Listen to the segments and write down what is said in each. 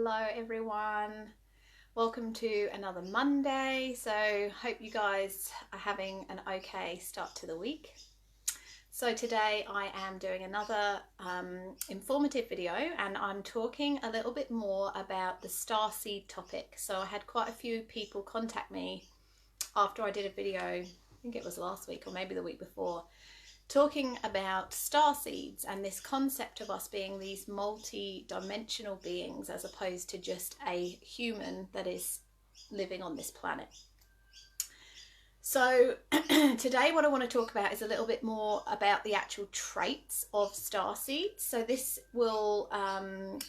Hello everyone, welcome to another Monday. So hope you guys are having an okay start to the week. So today I am doing another informative video, and I'm talking a little bit more about the starseed topic. So I had quite a few people contact me after I did a video, I think it was last week or maybe the week before, talking about starseeds and this concept of us being these multi-dimensional beings as opposed to just a human that is living on this planet. So today what I want to talk about is a little bit more about the actual traits of starseeds. So this will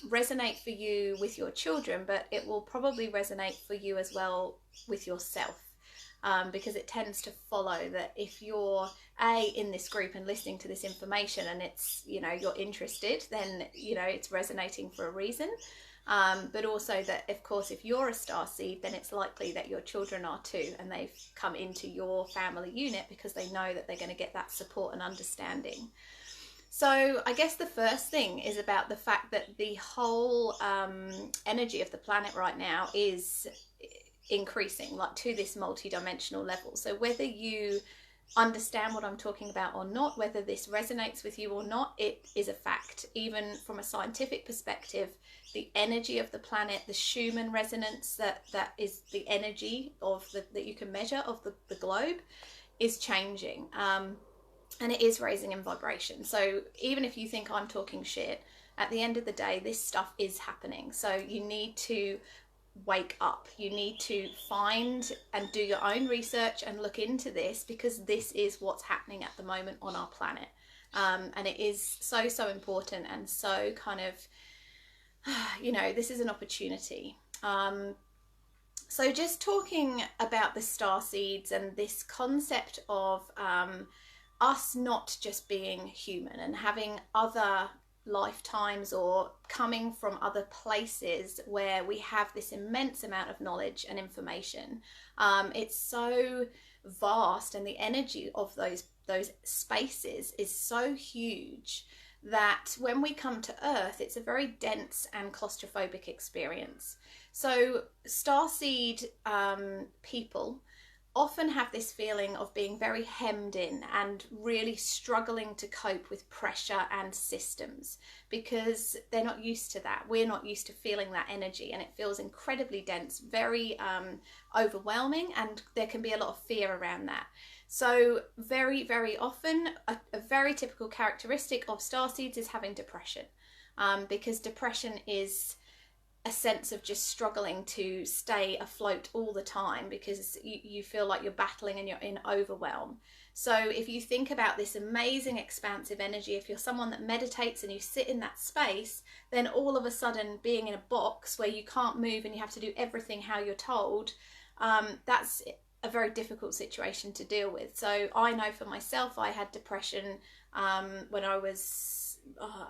resonate for you with your children, but it will probably resonate for you as well with yourself. Because it tends to follow that if you're in this group and listening to this information and it's, you're interested, then, it's resonating for a reason. But also that, of course, if you're a starseed, then it's likely that your children are too, and they've come into your family unit because they know that they're going to get that support and understanding. So I guess the first thing is about the fact that the whole energy of the planet right now is increasing, like to this multi-dimensional level. So whether you understand what I'm talking about or not, whether this resonates with you or not, it is a fact. Even from a scientific perspective, the energy of the planet, the Schumann resonance, that is the energy of that you can measure of the globe, is changing, and it is raising in vibration. So even if you think I'm talking shit, at the end of the day, this stuff is happening. So you need to wake up. You need to find and do your own research and look into this, because this is what's happening at the moment on our planet, and it is so important, and so kind of this is an opportunity. So just talking about the starseeds and this concept of us not just being human and having other lifetimes or coming from other places where we have this immense amount of knowledge and information. It's so vast, and the energy of those spaces is so huge that when we come to Earth, it's a very dense and claustrophobic experience. So starseed people often have this feeling of being very hemmed in and really struggling to cope with pressure and systems, because they're not used to that. We're not used to feeling that energy, and it feels incredibly dense, very overwhelming, and there can be a lot of fear around that. So very often a very typical characteristic of starseeds is having depression, because depression is a sense of just struggling to stay afloat all the time, because you feel like you're battling and you're in overwhelm. So if you think about this amazing expansive energy, if you're someone that meditates and you sit in that space, then all of a sudden being in a box where you can't move and you have to do everything how you're told, that's a very difficult situation to deal with. So I know for myself, I had depression when I was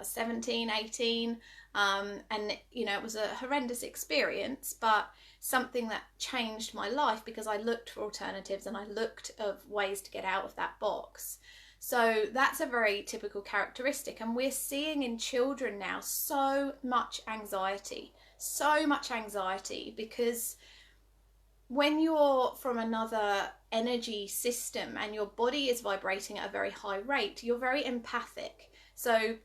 17, 18, and it was a horrendous experience, but something that changed my life, because I looked for alternatives and I looked of ways to get out of that box. So that's a very typical characteristic, and we're seeing in children now so much anxiety, because when you're from another energy system and your body is vibrating at a very high rate, you're very empathic. So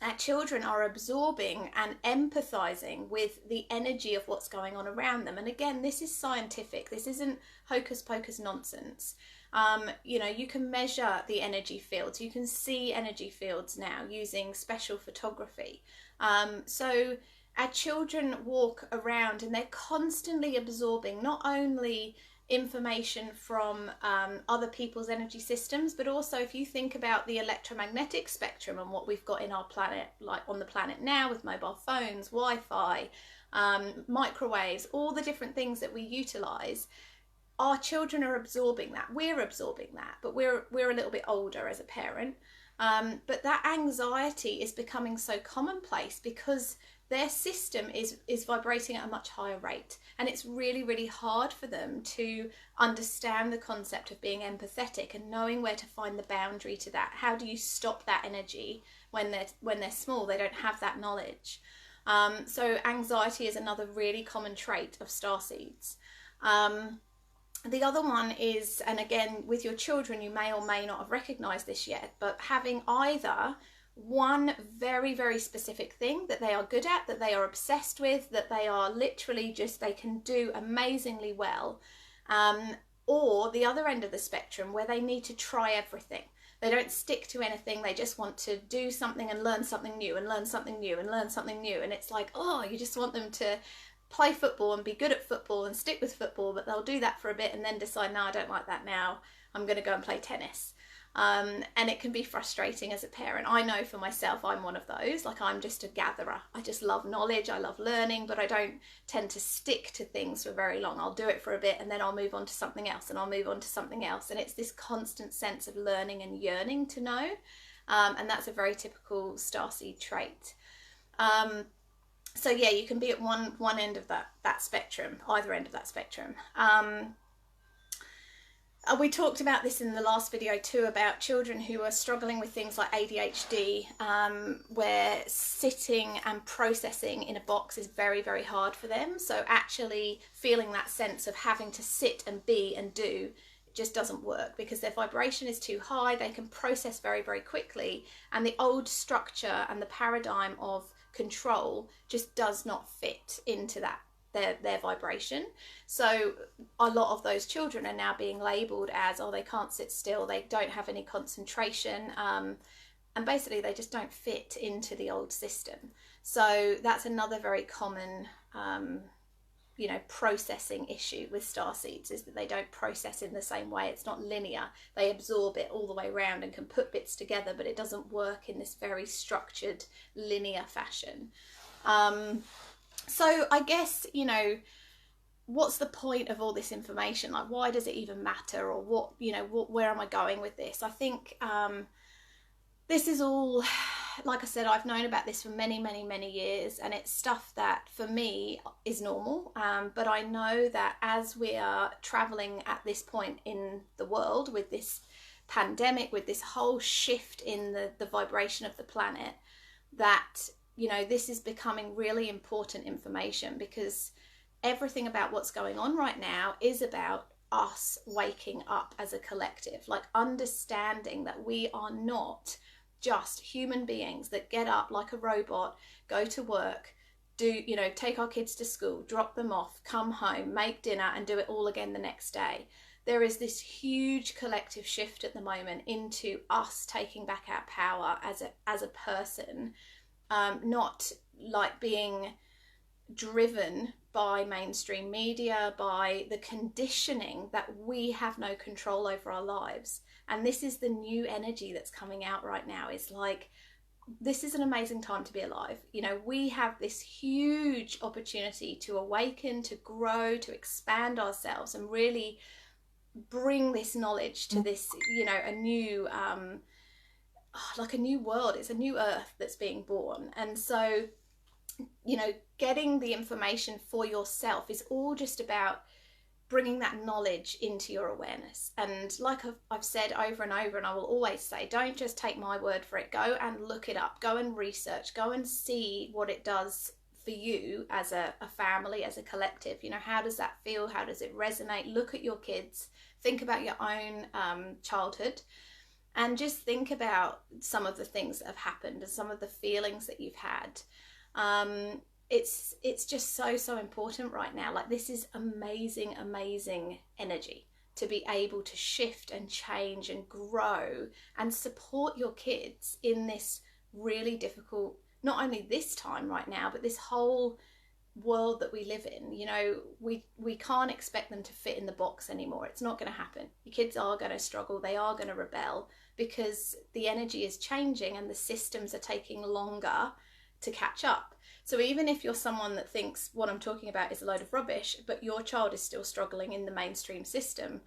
our children are absorbing and empathizing with the energy of what's going on around them. And again, this is scientific. This isn't hocus pocus nonsense. You can measure the energy fields. You can see energy fields now using special photography. So our children walk around and they're constantly absorbing not only information from other people's energy systems, but also if you think about the electromagnetic spectrum and what we've got in our planet, like on the planet now with mobile phones, Wi-Fi, microwaves, all the different things that we utilize, our children are absorbing that. We're absorbing that, but we're a little bit older as a parent. But that anxiety is becoming so commonplace because their system is vibrating at a much higher rate, and it's really hard for them to understand the concept of being empathetic and knowing where to find the boundary to that. How do you stop that energy when they're small? They don't have that knowledge. So anxiety is another really common trait of starseeds. The other one is, and again with your children you may or may not have recognized this yet, but having either one very, very specific thing that they are good at, that they are obsessed with, that they are literally just, they can do amazingly well, or the other end of the spectrum where they need to try everything. They don't stick to anything, they just want to do something and learn something new and learn something new and learn something new, and it's like, oh, you just want them to play football and be good at football and stick with football, but they'll do that for a bit and then decide, no, I don't like that now, I'm going to go and play tennis. And it can be frustrating as a parent. I know for myself, I'm one of those. Like, I'm just a gatherer. I just love knowledge, I love learning, but I don't tend to stick to things for very long. I'll do it for a bit and then I'll move on to something else and I'll move on to something else. And it's this constant sense of learning and yearning to know. And that's a very typical starseed trait. So yeah, you can be at one end of that spectrum, either end of that spectrum. We talked about this in the last video too, about children who are struggling with things like ADHD, where sitting and processing in a box is very, very hard for them. So actually feeling that sense of having to sit and be and do just doesn't work, because their vibration is too high. They can process very, very quickly, and the old structure and the paradigm of control just does not fit into that, their vibration. So a lot of those children are now being labelled as, oh, they can't sit still, they don't have any concentration, and basically they just don't fit into the old system. So that's another very common processing issue with starseeds, is that they don't process in the same way. It's not linear. They absorb it all the way around and can put bits together, but it doesn't work in this very structured linear fashion. So I guess, what's the point of all this information? Like, why does it even matter? Or where am I going with this? I think this is all, like I said, I've known about this for many, many, many years, and it's stuff that for me is normal. But I know that as we are traveling at this point in the world with this pandemic, with this whole shift in the vibration of the planet, that this is becoming really important information, because everything about what's going on right now is about us waking up as a collective, like understanding that we are not just human beings that get up like a robot, go to work, take our kids to school, drop them off, come home, make dinner, and do it all again the next day. There is this huge collective shift at the moment into us taking back our power as a person, not like being driven by mainstream media, by the conditioning that we have no control over our lives. And this is the new energy that's coming out right now. It's like, this is an amazing time to be alive. We have this huge opportunity to awaken, to grow, to expand ourselves, and really bring this knowledge to this, a new, like a new world. It's a new earth that's being born. And so, getting the information for yourself is all just about bringing that knowledge into your awareness. And like I've said over and over, and I will always say, don't just take my word for it. Go and look it up, go and research, go and see what it does for you as a family, as a collective. How does that feel? How does it resonate? Look at your kids, think about your own childhood, and just think about some of the things that have happened and some of the feelings that you've had. It's just so important right now. Like, this is amazing energy to be able to shift and change and grow and support your kids in this really difficult, not only this time right now, but this whole world that we live in. We can't expect them to fit in the box anymore. It's not going to happen. Your kids are going to struggle, they are going to rebel, because the energy is changing and the systems are taking longer to catch up. So even if you're someone that thinks what I'm talking about is a load of rubbish, but your child is still struggling in the mainstream system,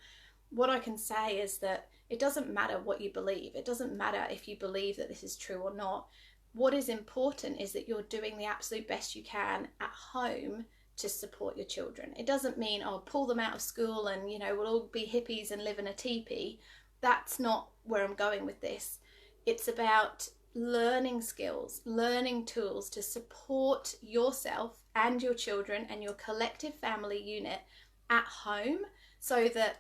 what I can say is that it doesn't matter what you believe. It doesn't matter if you believe that this is true or not. What is important is that you're doing the absolute best you can at home to support your children. It doesn't mean, pull them out of school and, we'll all be hippies and live in a teepee. That's not where I'm going with this. It's about learning skills, learning tools to support yourself and your children and your collective family unit at home, so that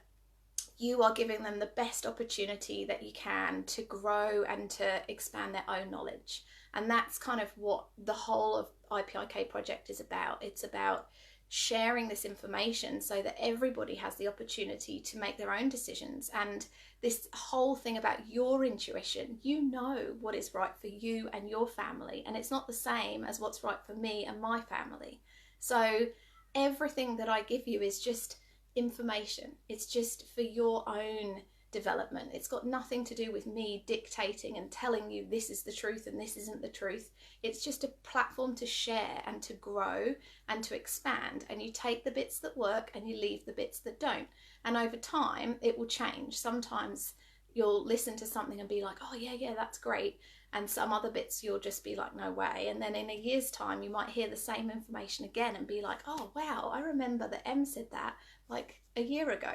you are giving them the best opportunity that you can to grow and to expand their own knowledge. And that's kind of what the whole of IPIK Project is about. It's about sharing this information so that everybody has the opportunity to make their own decisions. And this whole thing about your intuition, you know what is right for you and your family, and it's not the same as what's right for me and my family. So everything that I give you is just information. It's just for your own development. It's got nothing to do with me dictating and telling you this is the truth and this isn't the truth. It's just a platform to share and to grow and to expand, and you take the bits that work and you leave the bits that don't, and over time it will change. Sometimes you'll listen to something and be like, oh yeah, that's great, and some other bits you'll just be like, no way. And then in a year's time you might hear the same information again and be like, oh wow, I remember that Em said that like a year ago,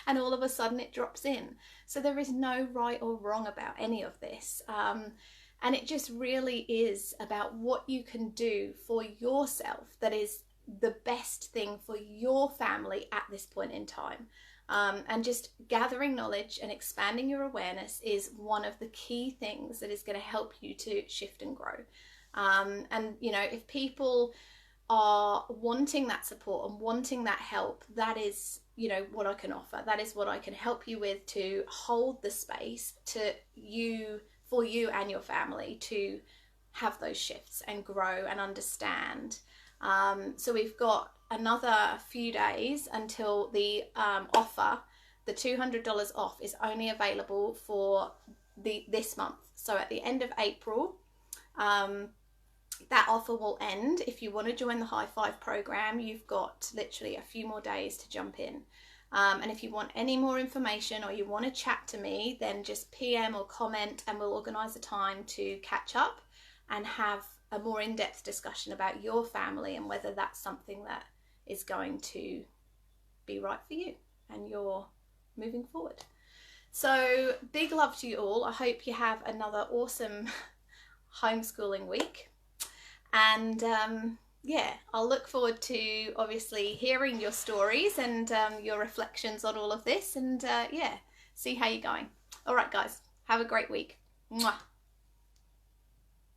and all of a sudden it drops in. So there is no right or wrong about any of this, and it just really is about what you can do for yourself that is the best thing for your family at this point in time. And just gathering knowledge and expanding your awareness is one of the key things that is going to help you to shift and grow. And you know, if people are wanting that support and wanting that help, that is, you know, what I can offer. That is what I can help you with, to hold the space to you, for you and your family to have those shifts and grow and understand. So we've got another few days until the offer. The $200 off is only available for this month. So at the end of April, that offer will end. If you want to join the High Five program, you've got literally a few more days to jump in. And if you want any more information or you want to chat to me, then just PM or comment and we'll organise a time to catch up and have a more in-depth discussion about your family and whether that's something that is going to be right for you and you're moving forward. So big love to you all. I hope you have another awesome homeschooling week. And yeah, I'll look forward to obviously hearing your stories and your reflections on all of this, and yeah, see how you're going. All right, guys, have a great week. Mwah.